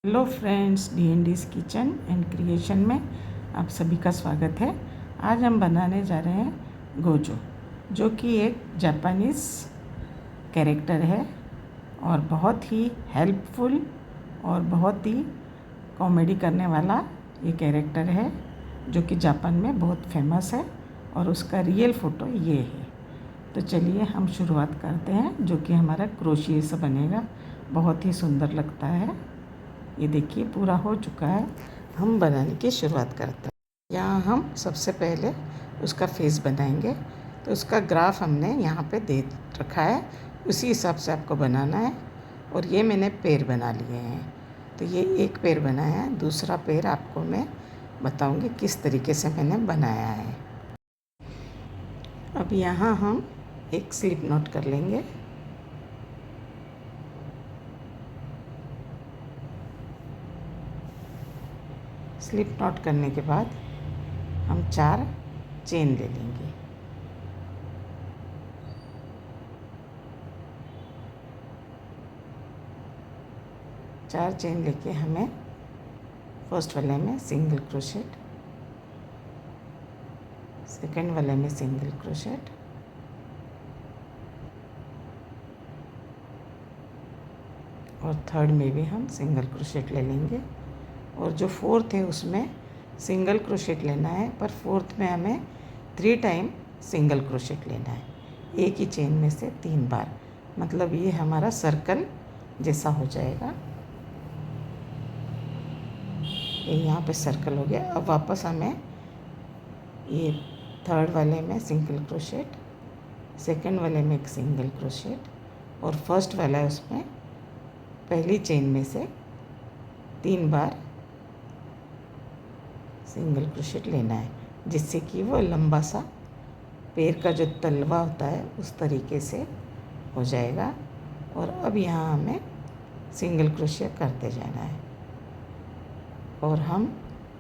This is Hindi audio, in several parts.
हेलो फ्रेंड्स, डीएनडीज़ किचन एंड क्रिएशन में आप सभी का स्वागत है। आज हम बनाने जा रहे हैं गोजो, जो कि एक जापानीज़ कैरेक्टर है और बहुत ही हेल्पफुल और बहुत ही कॉमेडी करने वाला ये कैरेक्टर है, जो कि जापान में बहुत फेमस है और उसका रियल फ़ोटो ये है। तो चलिए हम शुरुआत करते हैं, जो कि हमारा क्रोशिए से बनेगा। बहुत ही सुंदर लगता है। ये देखिए पूरा हो चुका है। हम बनाने की शुरुआत करते हैं। यहाँ हम सबसे पहले उसका फेस बनाएंगे। तो उसका ग्राफ हमने यहाँ पे दे रखा है, उसी हिसाब से आपको बनाना है। और ये मैंने पैर बना लिए हैं। तो ये एक पैर बनाया है, दूसरा पैर आपको मैं बताऊँगी किस तरीके से मैंने बनाया है। अब यहाँ हम एक स्लिप नॉट कर लेंगे। स्लिप नॉट करने के बाद हम 4 चेन ले लेंगे। चार चेन लेके हमें फर्स्ट वाले में सिंगल क्रोशेट, सेकंड वाले में सिंगल क्रोशेट, और थर्ड में भी हम सिंगल क्रोशेट ले लेंगे। और जो फोर्थ है उसमें सिंगल क्रोशेट लेना है, पर फोर्थ में हमें 3 टाइम सिंगल क्रोशेट लेना है, एक ही चेन में से 3 बार। मतलब ये हमारा सर्कल जैसा हो जाएगा। ये यहाँ पे सर्कल हो गया। अब वापस हमें ये थर्ड वाले में सिंगल क्रोशेट, सेकंड वाले में एक सिंगल क्रोशेट और फर्स्ट वाला है उसमें पहली चेन में से 3 बार सिंगल क्रोशेट लेना है, जिससे कि वो लंबा सा पैर का जो तलवा होता है उस तरीके से हो जाएगा। और अब यहाँ हमें सिंगल क्रोशेट करते जाना है और हम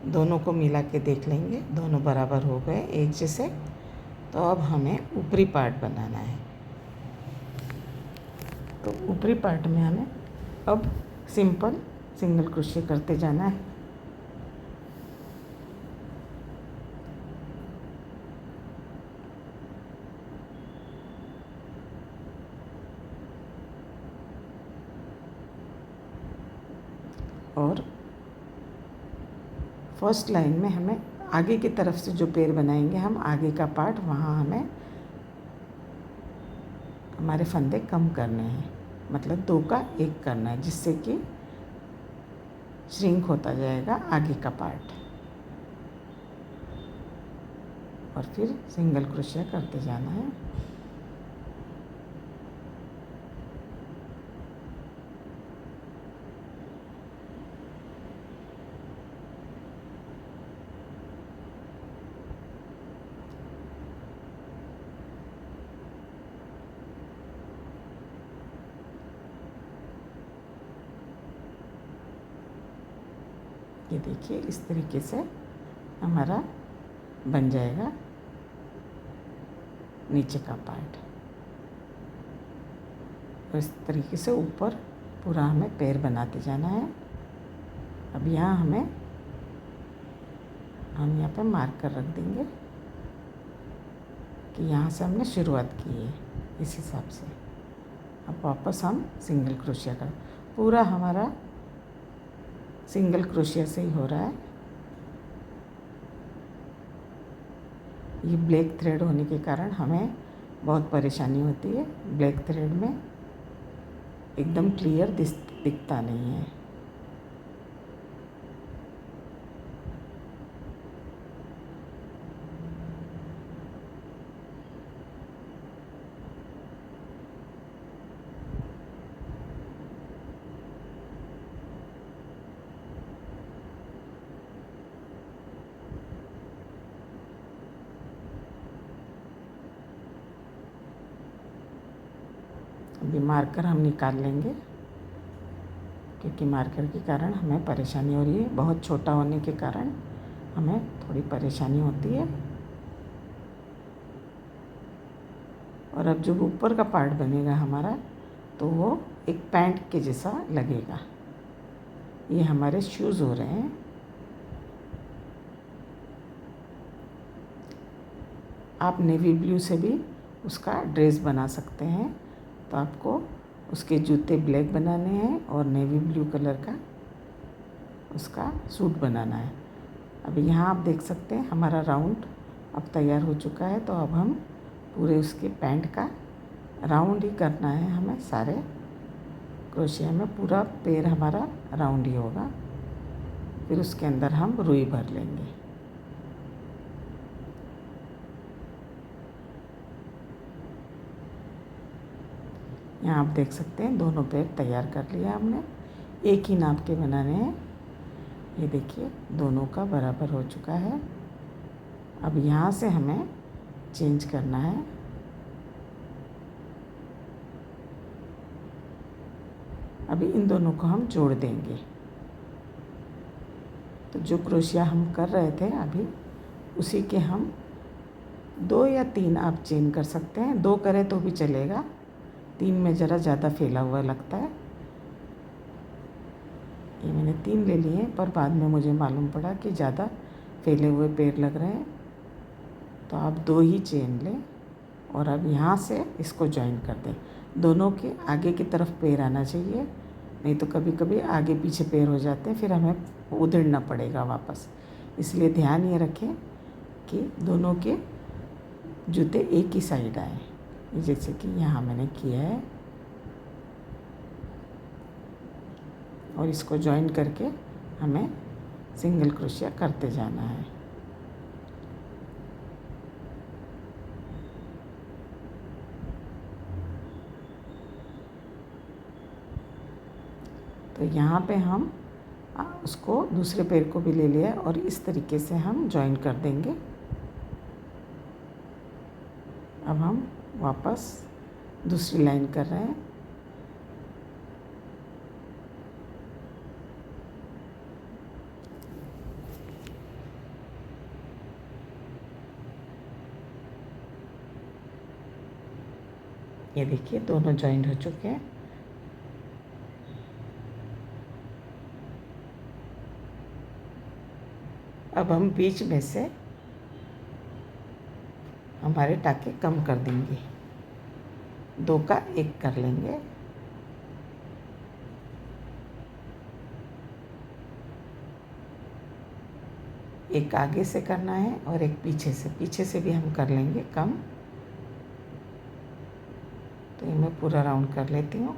दोनों को मिला के देख लेंगे, दोनों बराबर हो गए एक जैसे। तो अब हमें ऊपरी पार्ट बनाना है। तो ऊपरी पार्ट में हमें अब सिंपल सिंगल क्रोशे करते जाना है। और फर्स्ट लाइन में हमें आगे की तरफ से जो पैर बनाएंगे हम, आगे का पार्ट, वहाँ हमें हमारे फंदे कम करने हैं। मतलब 2 का 1 करना है, जिससे कि श्रिंक होता जाएगा आगे का पार्ट। और फिर सिंगल क्रोशिया करते जाना है। ये देखिए इस तरीके से हमारा बन जाएगा नीचे का पार्ट। और इस तरीके से ऊपर पूरा हमें पैर बनाते जाना है। अब यहाँ हम यहाँ पे मार्कर रख देंगे कि यहाँ से हमने शुरुआत की है, इस हिसाब से। अब वापस हम सिंगल क्रोशिया कर, पूरा हमारा सिंगल क्रोशिया से ही हो रहा है। ये ब्लैक थ्रेड होने के कारण हमें बहुत परेशानी होती है। ब्लैक थ्रेड में एकदम क्लियर दिखता नहीं है। अभी मार्कर हम निकाल लेंगे, क्योंकि मार्कर के कारण हमें परेशानी हो रही है। बहुत छोटा होने के कारण हमें थोड़ी परेशानी होती है। और अब जब ऊपर का पार्ट बनेगा हमारा, तो वो एक पैंट के जैसा लगेगा। ये हमारे शूज़ हो रहे हैं। आप नेवी ब्लू से भी उसका ड्रेस बना सकते हैं। तो आपको उसके जूते ब्लैक बनाने हैं और नेवी ब्लू कलर का उसका सूट बनाना है। अभी यहाँ आप देख सकते हैं हमारा राउंड अब तैयार हो चुका है। तो अब हम पूरे उसके पैंट का राउंड ही करना है हमें। सारे क्रोशिया में पूरा पैर हमारा राउंड ही होगा। फिर उसके अंदर हम रुई भर लेंगे। यहाँ आप देख सकते हैं दोनों पैर तैयार कर लिया हमने। एक ही नाप के बनाने हैं। ये देखिए दोनों का बराबर हो चुका है। अब यहाँ से हमें चेंज करना है। अभी इन दोनों को हम जोड़ देंगे। तो जो क्रोशिया हम कर रहे थे अभी, उसी के हम 2 या 3 आप चेन कर सकते हैं। 2 करें तो भी चलेगा, 3 में ज़रा ज़्यादा फैला हुआ लगता है। ये मैंने 3 ले लिए हैं, पर बाद में मुझे मालूम पड़ा कि ज़्यादा फैले हुए पैर लग रहे हैं। तो आप 2 ही चेन लें और अब यहाँ से इसको जॉइन कर दें। दोनों के आगे की तरफ पैर आना चाहिए, नहीं तो कभी कभी आगे पीछे पैर हो जाते हैं, फिर हमें उधेड़ना पड़ेगा वापस। इसलिए ध्यान ये रखें कि दोनों के जूते एक ही साइड आए, जैसे कि यहाँ मैंने किया है। और इसको जॉइन करके हमें सिंगल क्रोशिया करते जाना है। तो यहाँ पे हम उसको दूसरे पैर को भी ले लिया और इस तरीके से हम जॉइन कर देंगे। अब हम वापस दूसरी लाइन कर रहे हैं। ये देखिए दोनों जॉइंट हो चुके हैं। अब हम बीच में से हमारे टाके कम कर देंगे, 2 का 1 कर लेंगे। एक आगे से करना है और एक पीछे से भी हम कर लेंगे कम। तो ये मैं पूरा राउंड कर लेती हूँ।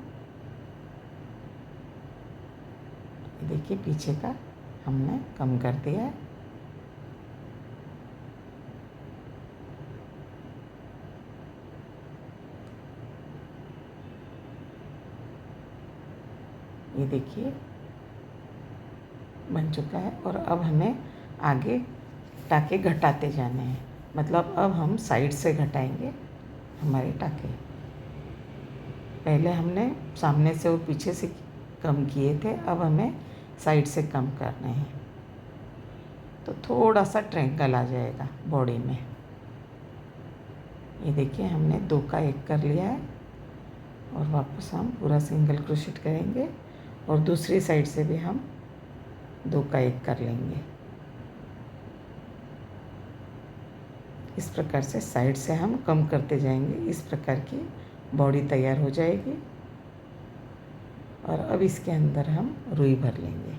देखिए पीछे का हमने कम कर दिया है। ये देखिए बन चुका है। और अब हमें आगे टाके घटाते जाने हैं, मतलब अब हम साइड से घटाएंगे हमारे टाके। पहले हमने सामने से और पीछे से कम किए थे, अब हमें साइड से कम करने हैं। तो थोड़ा सा ट्रायंगल आ जाएगा बॉडी में। ये देखिए हमने 2 का 1 कर लिया है और वापस हम पूरा सिंगल क्रोशेट करेंगे और दूसरी साइड से भी हम 2 का 1 कर लेंगे। इस प्रकार से साइड से हम कम करते जाएंगे। इस प्रकार की बॉडी तैयार हो जाएगी। और अब इसके अंदर हम रुई भर लेंगे।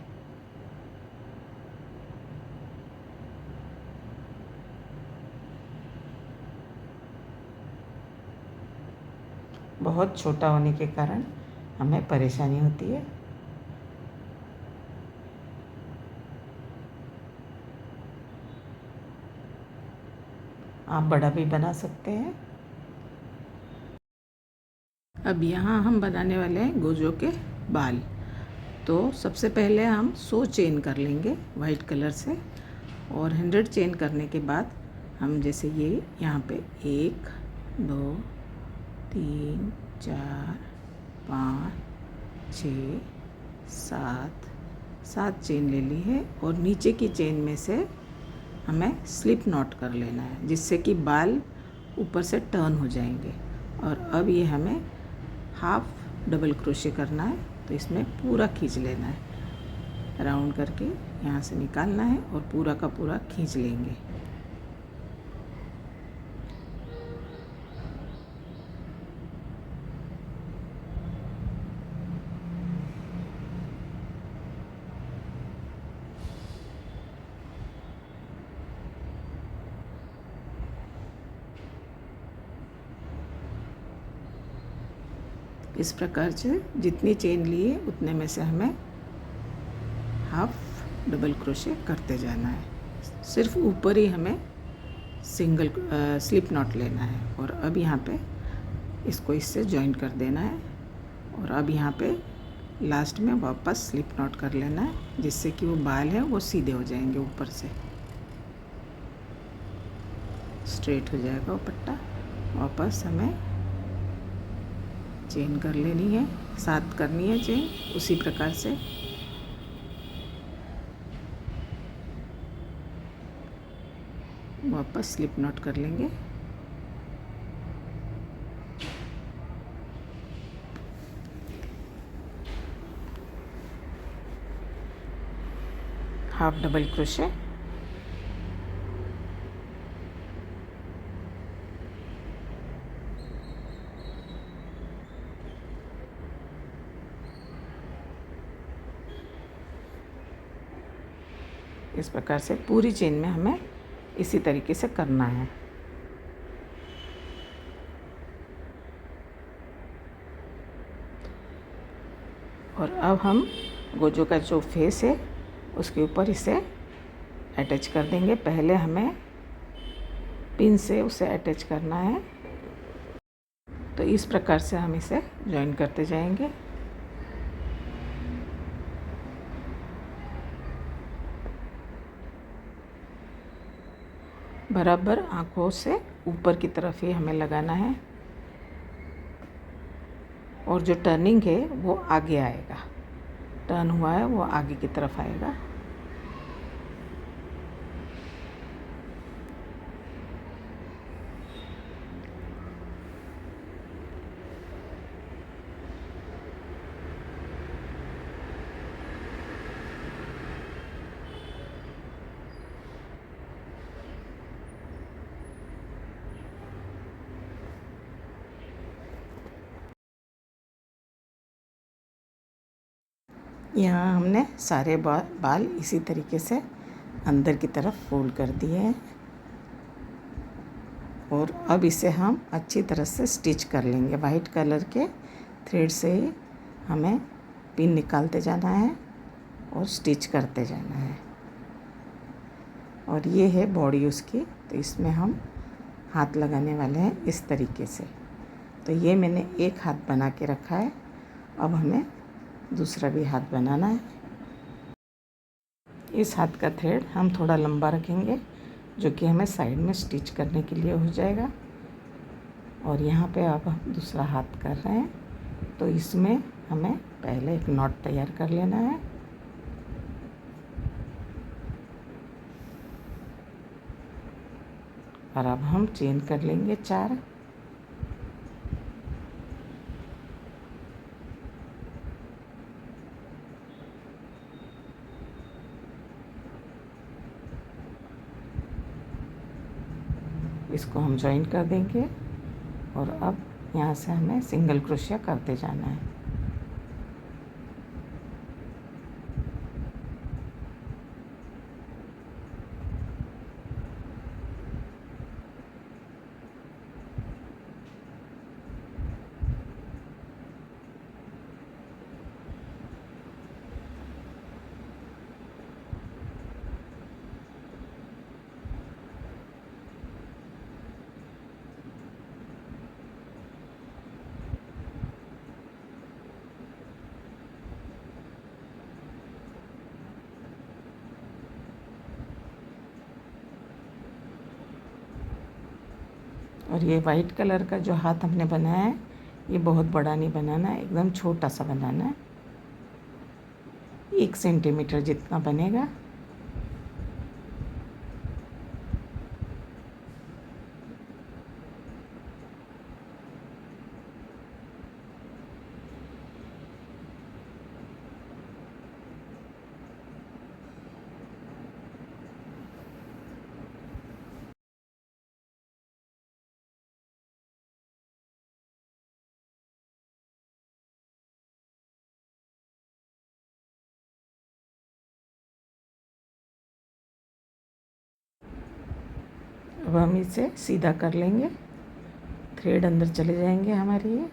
बहुत छोटा होने के कारण हमें परेशानी होती है। आप बड़ा भी बना सकते हैं। अब यहाँ हम बनाने वाले हैं गोजो के बाल। तो सबसे पहले हम 100 चेन कर लेंगे वाइट कलर से, और 100 चेन करने के बाद हम जैसे ये यहाँ पे 1 2 3 4 5 6 7 चेन ले ली है। और नीचे की चेन में से हमें स्लिप नॉट कर लेना है, जिससे कि बाल ऊपर से टर्न हो जाएंगे। और अब ये हमें हाफ डबल क्रोशे करना है, तो इसमें पूरा खींच लेना है। राउंड करके यहाँ से निकालना है और पूरा का पूरा खींच लेंगे। इस प्रकार से जितनी चेन लिए उतने में से हमें हाफ डबल क्रोशे करते जाना है। सिर्फ ऊपर ही हमें सिंगल स्लिप नॉट लेना है और अब यहाँ पे इसको इससे जॉइन कर देना है और अब यहाँ पे लास्ट में वापस स्लिप नॉट कर लेना है, जिससे कि वो बाल है वो सीधे हो जाएंगे, ऊपर से स्ट्रेट हो जाएगा वो पट्टा। वापस हमें चेन कर लेनी है, 7 करनी है चेन उसी प्रकार से। वापस स्लिप नॉट कर लेंगे। हाफ डबल क्रोशे, इस प्रकार से पूरी चेन में हमें इसी तरीके से करना है। और अब हम गोजो का जो फेस है उसके ऊपर इसे अटैच कर देंगे। पहले हमें पिन से उसे अटैच करना है, तो इस प्रकार से हम इसे जॉइन करते जाएंगे। बराबर आँखों से ऊपर की तरफ ही हमें लगाना है और जो टर्निंग है वो आगे आएगा, टर्न हुआ है वो आगे की तरफ आएगा। यहाँ हमने सारे बाल इसी तरीके से अंदर की तरफ फोल्ड कर दिए हैं और अब इसे हम अच्छी तरह से स्टिच कर लेंगे। वाइट कलर के थ्रेड से ही हमें पिन निकालते जाना है और स्टिच करते जाना है। और ये है बॉडी उसकी, तो इसमें हम हाथ लगाने वाले हैं इस तरीके से। तो ये मैंने एक हाथ बना के रखा है, अब हमें दूसरा भी हाथ बनाना है। इस हाथ का थ्रेड हम थोड़ा लंबा रखेंगे, जो कि हमें साइड में स्टिच करने के लिए हो जाएगा। और यहाँ पे अब हम दूसरा हाथ कर रहे हैं, तो इसमें हमें पहले एक नॉट तैयार कर लेना है। और अब हम चेन कर लेंगे 4। इसको हम जॉइन कर देंगे और अब यहाँ से हमें सिंगल क्रोशिया करते जाना है। और ये वाइट कलर का जो हाथ हमने बनाया है, ये बहुत बड़ा नहीं बनाना है, एकदम छोटा सा बनाना है, 1 सेंटीमीटर जितना बनेगा। अब हम इसे सीधा कर लेंगे, थ्रेड अंदर चले जाएंगे हमारे ये।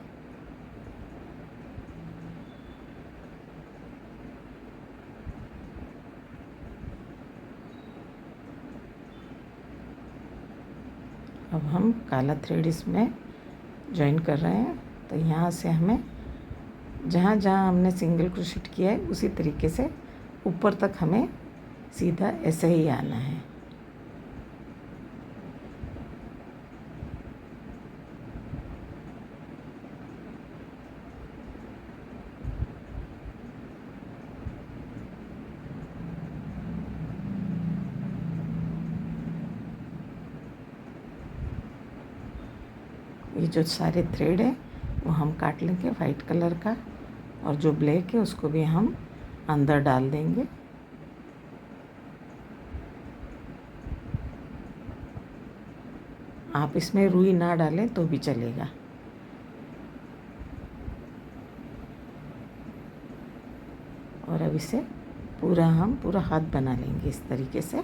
अब हम काला थ्रेड इसमें जॉइन कर रहे हैं। तो यहाँ से हमें जहाँ जहाँ हमने सिंगल क्रोशेट किया है उसी तरीके से ऊपर तक हमें सीधा ऐसे ही आना है। ये जो सारे थ्रेड है वो हम काट लेंगे वाइट कलर का, और जो ब्लैक है उसको भी हम अंदर डाल देंगे। आप इसमें रुई ना डालें तो भी चलेगा। और अब इसे हम पूरा हाथ बना लेंगे इस तरीके से।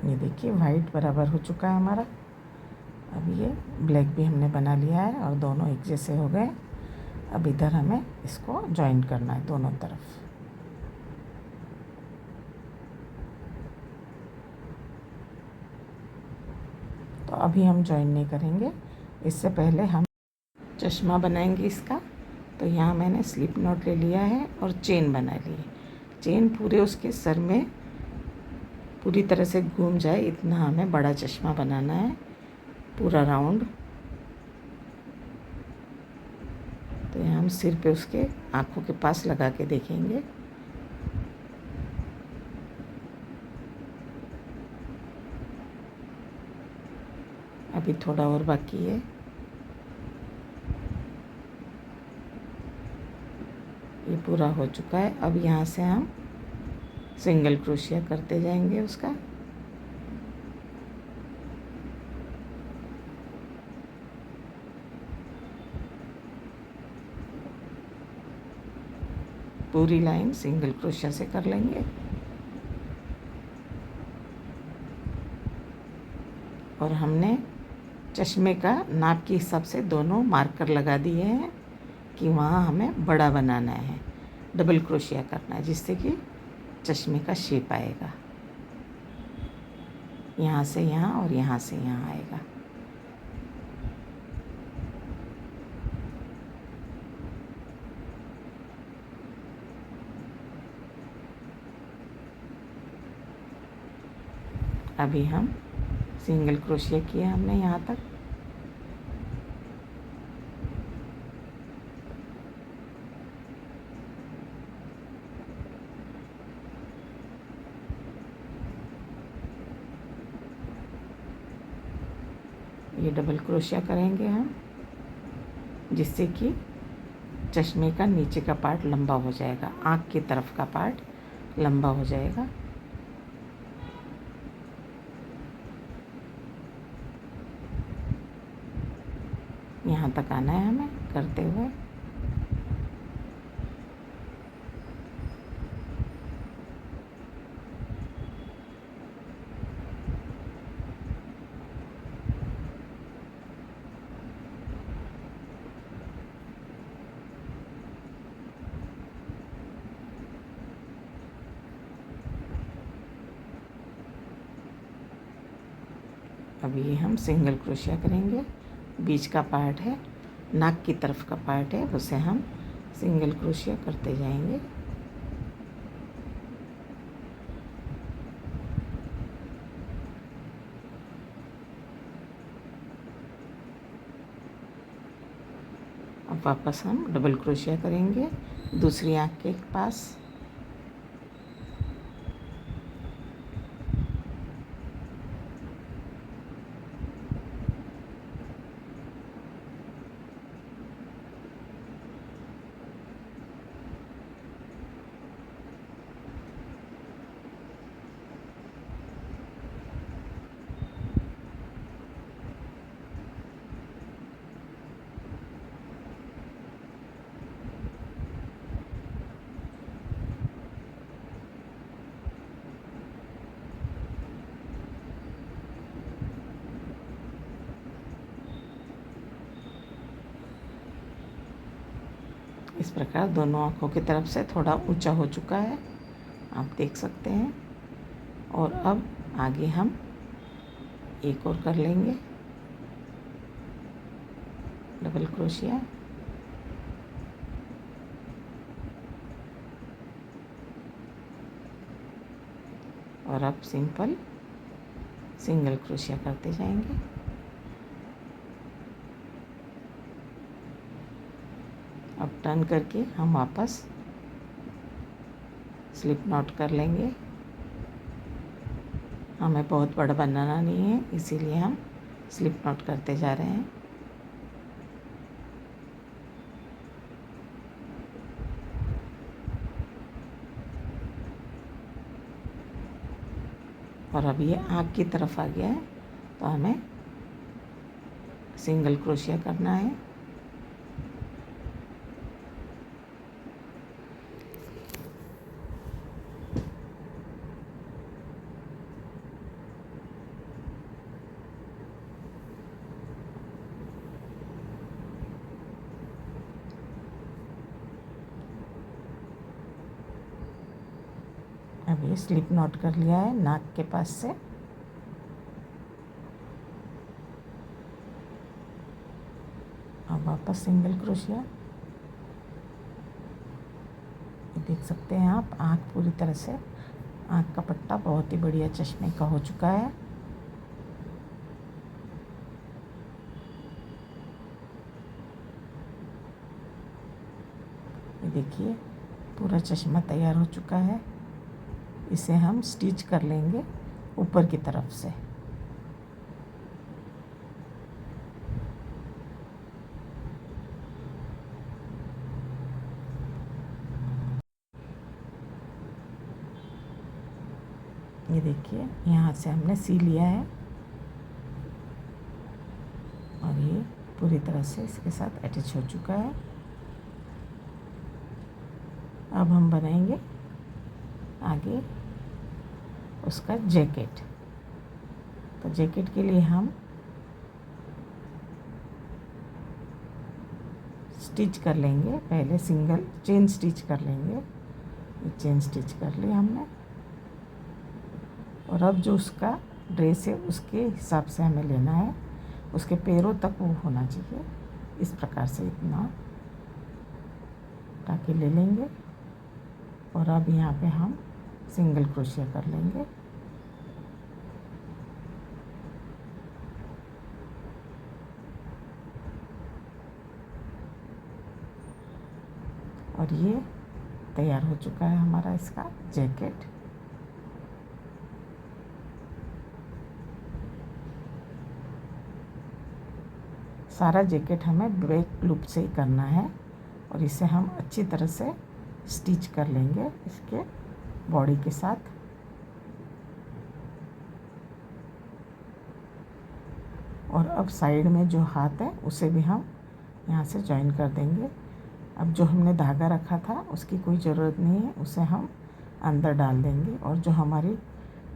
ये देखिए वाइट बराबर हो चुका है हमारा। अब ये ब्लैक भी हमने बना लिया है और दोनों एक जैसे हो गए। अब इधर हमें इसको जॉइन करना है दोनों तरफ। तो अभी हम जॉइन नहीं करेंगे, इससे पहले हम चश्मा बनाएंगे इसका। तो यहाँ मैंने स्लिप नॉट ले लिया है और चेन बना ली है। चेन पूरे उसके सर में पूरी तरह से घूम जाए इतना हमें बड़ा चश्मा बनाना है, पूरा राउंड। तो यहाँ हम सिर पे उसके आँखों के पास लगा के देखेंगे। अभी थोड़ा और बाकी है। ये पूरा हो चुका है। अब यहाँ से हम सिंगल क्रोशिया करते जाएंगे उसका। पूरी लाइन सिंगल क्रोशिया से कर लेंगे। और हमने चश्मे का नाप के हिसाब से दोनों मार्कर लगा दिए हैं कि वहाँ हमें बड़ा बनाना है, डबल क्रोशिया करना है, जिससे कि चश्मे का शेप आएगा। यहाँ से यहाँ और यहाँ से यहाँ आएगा। अभी हम सिंगल क्रोशिया किया हमने यहाँ तक। ये डबल क्रोशिया करेंगे हम, जिससे कि चश्मे का नीचे का पार्ट लंबा हो जाएगा, आँख की तरफ का पार्ट लंबा हो जाएगा। यहाँ तक आना है हमें करते हुए। अभी हम सिंगल क्रोशिया करेंगे। बीच का पार्ट है, नाक की तरफ का पार्ट है, उसे हम सिंगल क्रोशिया करते जाएंगे। अब वापस हम डबल क्रोशिया करेंगे दूसरी आँख के पास। इस प्रकार दोनों आँखों की तरफ से थोड़ा ऊंचा हो चुका है, आप देख सकते हैं। और अब आगे हम एक और कर लेंगे डबल क्रोशिया। और अब सिंपल सिंगल क्रोशिया करते जाएंगे। अब टर्न करके हम वापस स्लिप नॉट कर लेंगे। हमें बहुत बड़ा बनाना नहीं है, इसीलिए हम स्लिप नॉट करते जा रहे हैं। और अब ये आँख की तरफ आ गया है, तो हमें सिंगल क्रोशिया करना है। अब ये स्लिप नॉट कर लिया है नाक के पास से। अब वापस सिंगल क्रोशिया। ये देख सकते हैं आप, आँख पूरी तरह से, आँख का पट्टा बहुत ही बढ़िया चश्मे का हो चुका है। ये देखिए पूरा चश्मा तैयार हो चुका है। इसे हम स्टिच कर लेंगे ऊपर की तरफ से। ये देखिए यहाँ से हमने सी लिया है और ये पूरी तरह से इसके साथ अटैच हो चुका है। अब हम बनाएंगे आगे उसका जैकेट। तो जैकेट के लिए हम स्टिच कर लेंगे, पहले सिंगल चेन स्टिच कर लेंगे। ये चेन स्टिच कर लिया हमने। और अब जो उसका ड्रेस है उसके हिसाब से हमें लेना है, उसके पैरों तक वो होना चाहिए। इस प्रकार से इतना टाँके ले लेंगे। और अब यहाँ पे हम सिंगल क्रोशिया कर लेंगे। और ये तैयार हो चुका है हमारा इसका जैकेट। सारा जैकेट हमें बैक लूप से ही करना है और इसे हम अच्छी तरह से स्टिच कर लेंगे इसके बॉडी के साथ। और अब साइड में जो हाथ है उसे भी हम यहाँ से जॉइन कर देंगे। अब जो हमने धागा रखा था उसकी कोई ज़रूरत नहीं है, उसे हम अंदर डाल देंगे। और जो हमारी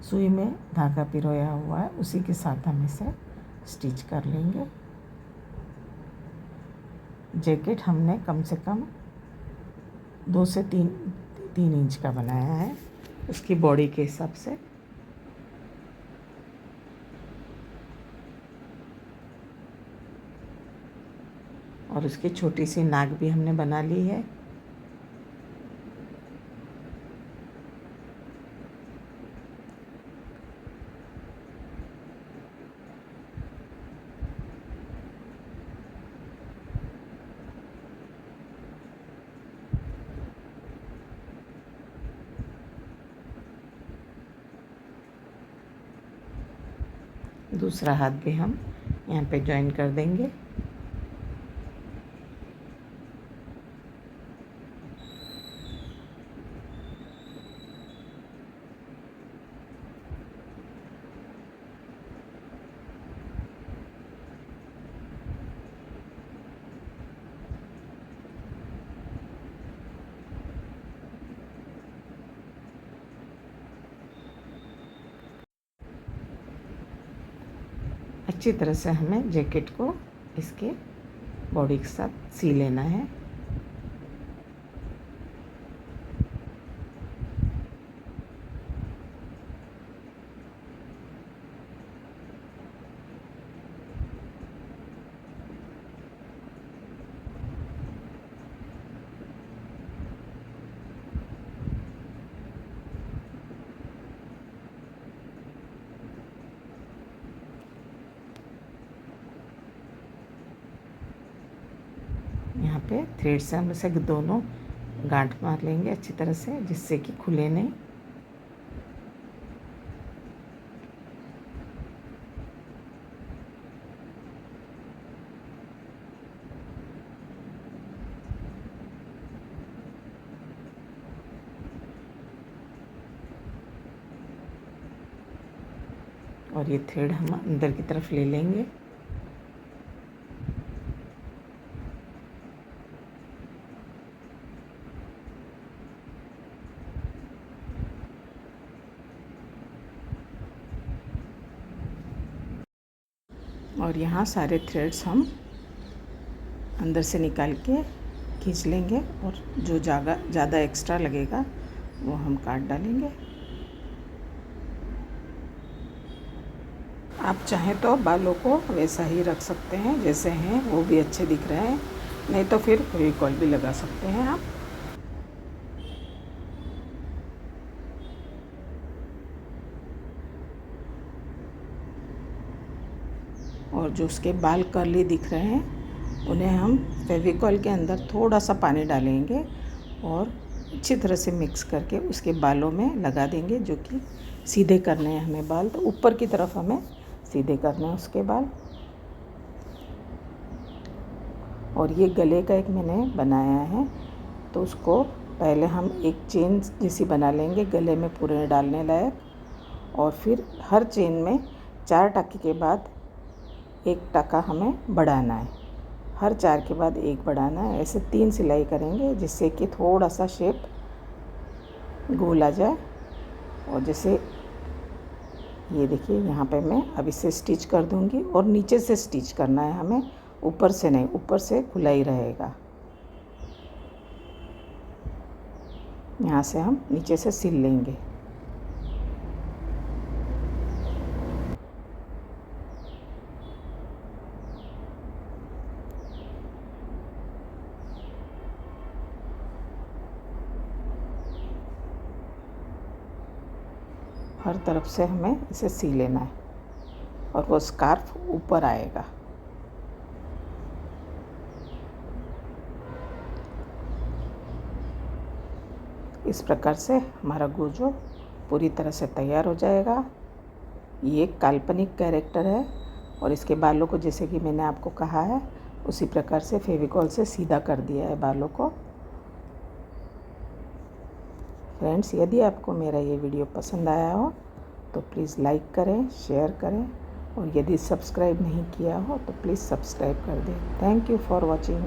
सुई में धागा पिरोया हुआ है उसी के साथ हम इसे स्टिच कर लेंगे। जैकेट हमने कम से कम 2 से 3 इंच का बनाया है उसकी बॉडी के हिसाब से। और उसकी छोटी सी नाक भी हमने बना ली है। दूसरा हाथ भी हम यहाँ पे जॉइन कर देंगे। अच्छी तरह से हमें जैकेट को इसके बॉडी के साथ सी लेना है। यहाँ पे थ्रेड से हम इसे दोनों गांठ मार लेंगे अच्छी तरह से, जिससे कि खुले नहीं। और ये थ्रेड हम अंदर की तरफ ले लेंगे। और यहाँ सारे थ्रेड्स हम अंदर से निकाल के खींच लेंगे, और जो ज़्यादा एक्स्ट्रा लगेगा वो हम काट डालेंगे। आप चाहें तो बालों को वैसा ही रख सकते हैं जैसे हैं, वो भी अच्छे दिख रहे हैं, नहीं तो फिर फेविकॉल भी लगा सकते हैं आप। और जो उसके बाल कर्ली दिख रहे हैं उन्हें हम फेविकॉल के अंदर थोड़ा सा पानी डालेंगे और अच्छी तरह से मिक्स करके उसके बालों में लगा देंगे, जो कि सीधे करने हैं हमें बाल, तो ऊपर की तरफ हमें सीधे करने हैं उसके बाल। और ये गले का एक मैंने बनाया है, तो उसको पहले हम एक चेन जैसी बना लेंगे गले में पूरे डालने लायक, और फिर हर चेन में 4 टाँके के बाद 1 टाँका हमें बढ़ाना है, हर 4 के बाद 1 बढ़ाना है। ऐसे 3 सिलाई करेंगे जिससे कि थोड़ा सा शेप गोल आ जाए। और जैसे ये देखिए यहाँ पे मैं अब इसे स्टिच कर दूँगी, और नीचे से स्टिच करना है हमें, ऊपर से नहीं, ऊपर से खुला ही रहेगा। यहाँ से हम नीचे से सिल लेंगे। हर तरफ से हमें इसे सी लेना है, और वो स्कार्फ ऊपर आएगा। इस प्रकार से हमारा गोजो पूरी तरह से तैयार हो जाएगा। ये एक काल्पनिक कैरेक्टर है, और इसके बालों को जैसे कि मैंने आपको कहा है उसी प्रकार से फेविकॉल से सीधा कर दिया है बालों को। फ्रेंड्स, यदि आपको मेरा ये वीडियो पसंद आया हो तो प्लीज़ लाइक करें, शेयर करें, और यदि सब्सक्राइब नहीं किया हो तो प्लीज़ सब्सक्राइब कर दें। Thank you for watching.